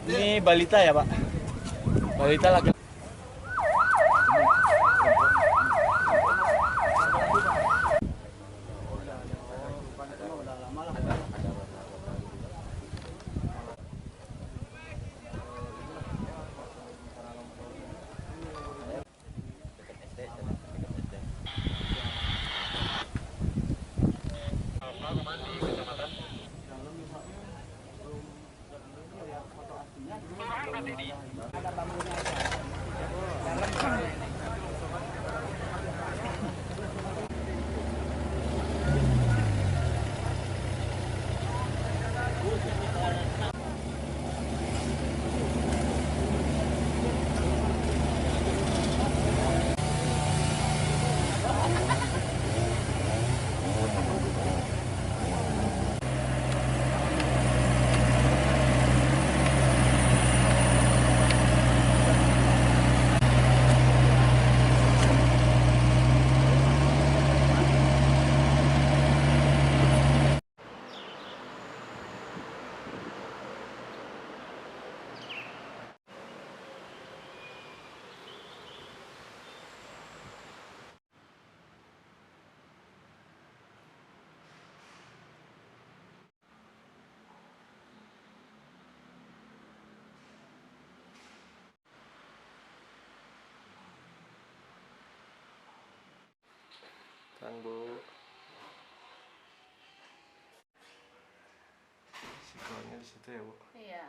Ini balita ya, Pak? Balita lagi. Kan Bu, siklonnya di situ ya Bu? Iya.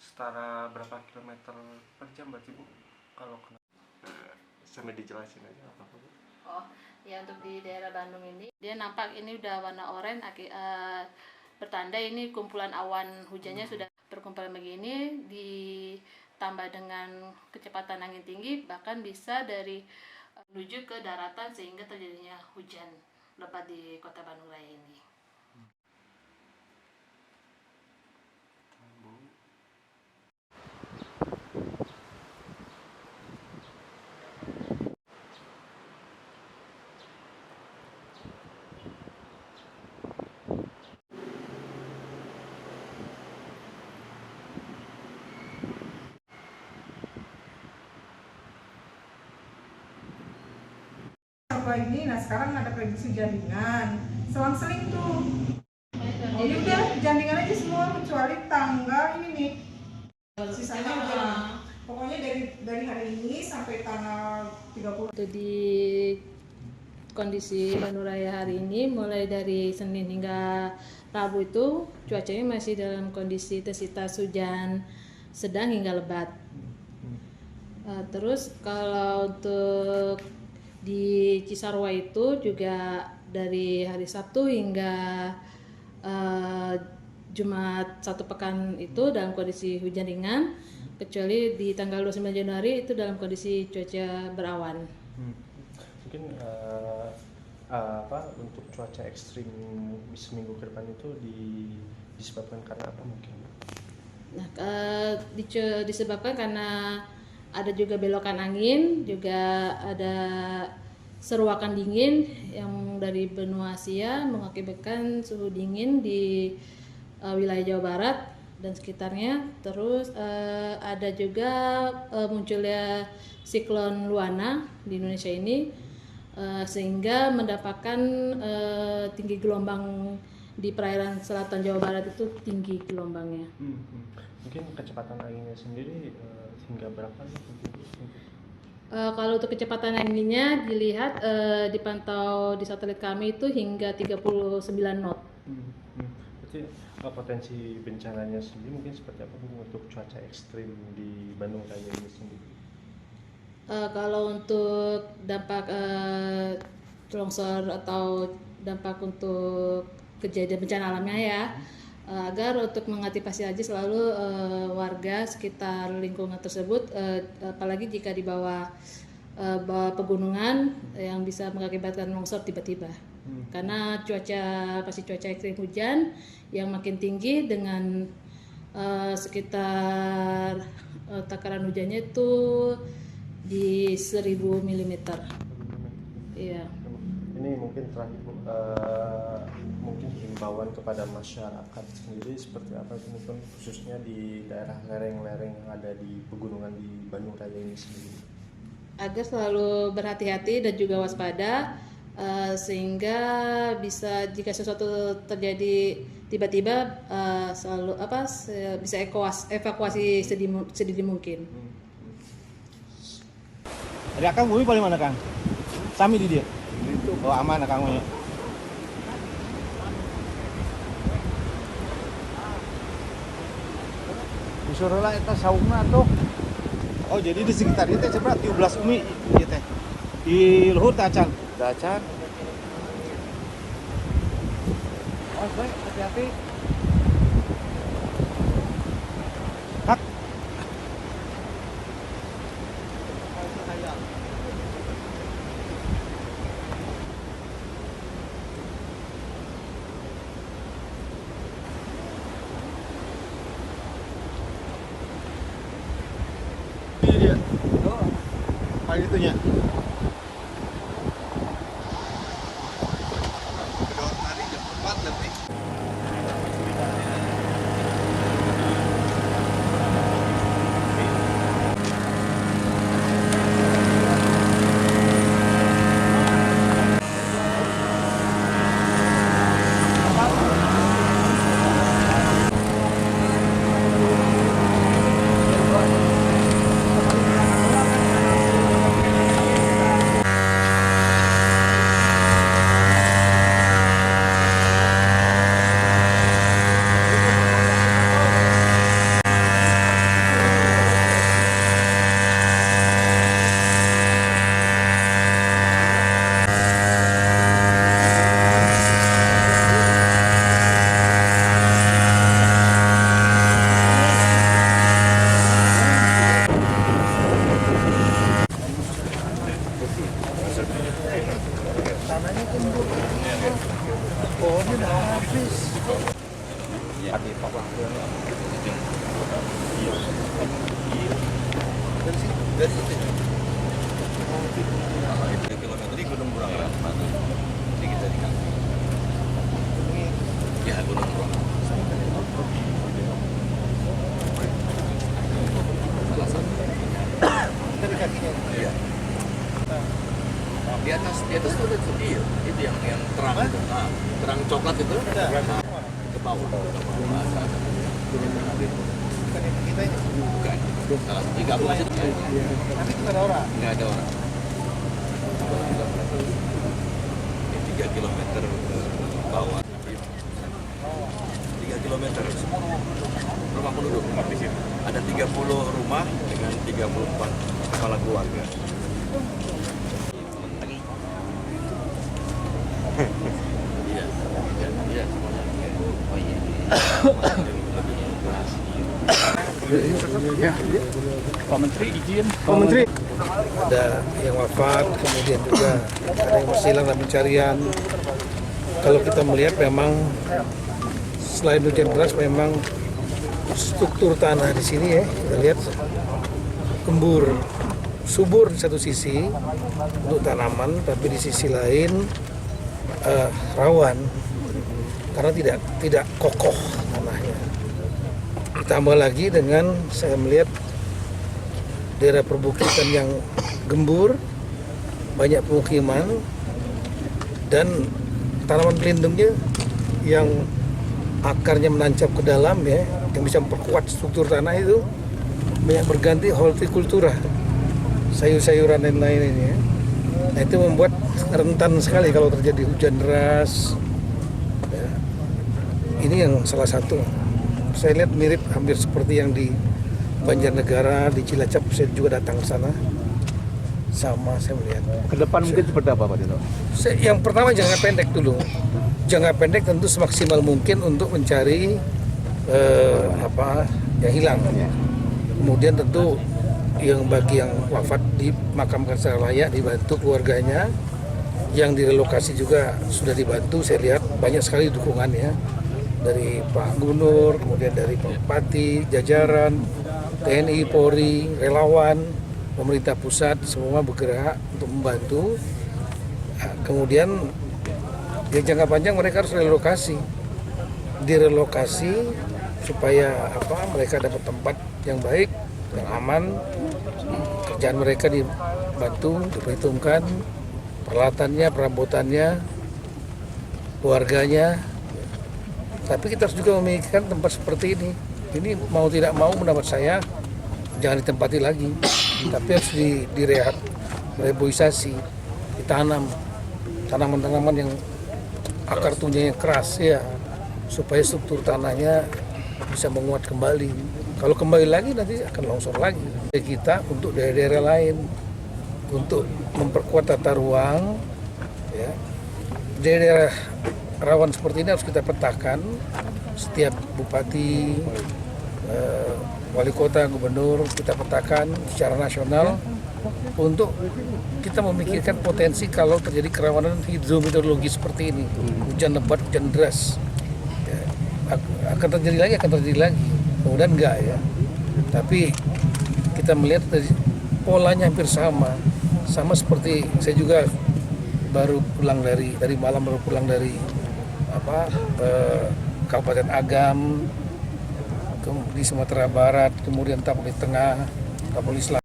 Setara berapa kilometer per jam berarti Bu? Kalau kena sampai dijelasin aja apa Bu? Oh, ya untuk di daerah Bandung ini dia nampak ini udah warna oranye, bertanda ini kumpulan awan hujannya sudah berkumpul begini, ditambah dengan kecepatan angin tinggi bahkan bisa dari menuju ke daratan sehingga terjadinya hujan lebat di Kota Bandung Raya ini. Ini, nah sekarang ada prediksi jaringan, selang-seling tuh. Oh udah jaringan aja semua kecuali tanggal ini nih. Sisanya udah. Pokoknya dari hari ini sampai tanggal 30. Itu di kondisi Bandung Raya hari ini mulai dari Senin hingga Rabu itu cuacanya masih dalam kondisi intensitas hujan sedang hingga lebat. Terus kalau untuk di Cisarua itu juga dari hari Sabtu hingga Jumat satu pekan itu dalam kondisi hujan ringan, kecuali di tanggal 29 Januari itu dalam kondisi cuaca berawan. Mungkin untuk cuaca ekstrim seminggu ke depan itu disebabkan karena apa mungkin? Nah, disebabkan karena ada juga belokan angin, juga ada seruakan dingin yang dari benua Asia mengakibatkan suhu dingin di wilayah Jawa Barat dan sekitarnya. Terus ada juga munculnya siklon Luana di Indonesia ini sehingga mendapatkan tinggi gelombang di perairan selatan Jawa Barat itu tinggi gelombangnya. Mungkin kecepatan anginnya sendiri hingga berapa nih? Kalau untuk kecepatan anginnya dilihat dipantau di satelit kami itu hingga 39 knot. Berarti potensi bencananya sendiri mungkin seperti apa untuk cuaca ekstrim di Bandung Raya ini sendiri? Kalau untuk dampak longsor atau dampak untuk kejadian bencana alamnya ya, agar untuk mengantisipasi aja selalu warga sekitar lingkungan tersebut, apalagi jika di bawah pegunungan yang bisa mengakibatkan longsor tiba-tiba. Karena pasti cuaca ekstrim hujan yang makin tinggi dengan sekitar takaran hujannya itu di 1000 mm. Iya. Ini mungkin terakhir Bu, mungkin himbauan kepada masyarakat sendiri seperti apa mungkin khususnya di daerah lereng-lereng yang ada di pegunungan di Bandung Raya ini sendiri? Agar selalu berhati-hati dan juga waspada, sehingga bisa jika sesuatu terjadi tiba-tiba selalu bisa evakuasi sedini mungkin. Dari Akang bumi paling mana Kang? Sami di dia. Oh aman Akang mah. Disuruh lah eta saungna tuh. Oh jadi di sekitar itu seberapa 17 umi ieu teh. Di luhur teh acan. Da acan. Oh baik, hati-hati. Hak. Dia. Oh. Kayak gitunya. Hari jam 4 lebih. Kilometer Gunung Burang ya, di kita di kaki. Ya Gunung Burang. Salah satu. Iya. Di atas itu ada iya, itu yang terang itu, terang coklat itu ke bawah. Kita ini Bukan. Salah satu digabung aja. tapi itu nggak ada orang. Nggak ada orang. Ini 3 km ke bawah. 3 km rumah penduduk di sini. Ada 30 rumah dengan 34 kepala keluarga. Menteri. Iya semuanya. Oh iya. Pak Menteri izin. Pak Menteri, ada yang wafat, kemudian juga ada yang masih hilang dalam pencarian. Kalau kita melihat memang selain hujan deras, memang struktur tanah di sini ya, kita lihat gembur, subur di satu sisi untuk tanaman, tapi di sisi lain rawan karena tidak kokoh tanahnya. Ditambah lagi dengan saya melihat daerah perbukitan yang gembur, banyak pemukiman dan tanaman pelindungnya yang akarnya menancap ke dalam ya, yang bisa memperkuat struktur tanah itu banyak berganti hortikultura, sayur-sayuran dan lain-lain ya. Nah, itu membuat rentan sekali kalau terjadi hujan deras. Ya. Ini yang salah satu. Saya lihat mirip hampir seperti yang di Banjarnegara, di Cilacap, saya juga datang ke sana. Sama saya melihat. Ke depan mungkin seperti apa Pak Dino? Yang pertama jangka pendek dulu. Jangka pendek tentu semaksimal mungkin untuk mencari yang hilang. Kemudian tentu bagi yang wafat dimakamkan secara layak, dibantu keluarganya. Yang direlokasi juga sudah dibantu. Saya lihat banyak sekali dukungannya dari Pak Gubernur, kemudian dari Pak Bupati, jajaran, TNI, Polri, relawan, pemerintah pusat, semua bergerak untuk membantu. Nah, kemudian jangka panjang mereka harus direlokasi supaya mereka dapat tempat yang baik, yang aman. Kerjaan mereka dibantu, diperhitungkan, peralatannya, perabotannya, keluarganya. Tapi kita harus juga memikirkan tempat seperti ini. Ini mau tidak mau mendapat saya jangan ditempati lagi, tapi harus direhab, reboisasi, ditanam tanaman-tanaman yang akar tunya yang keras ya, supaya struktur tanahnya bisa menguat kembali. Kalau kembali lagi nanti akan longsor lagi. Kita untuk daerah-daerah lain untuk memperkuat tata ruang, ya, daerah rawan seperti ini harus kita petakan. Setiap bupati, wali kota, gubernur kita petakan secara nasional untuk kita memikirkan potensi kalau terjadi kerawanan hidrometeorologi seperti ini, hujan lebat, hujan deras, ya, akan terjadi lagi. Kemudian enggak ya, tapi kita melihat dari polanya hampir sama seperti saya juga baru pulang dari malam baru pulang dari Kabupaten Agam di Sumatera Barat, kemudian Tapoli Tengah, Tapoli Selatan.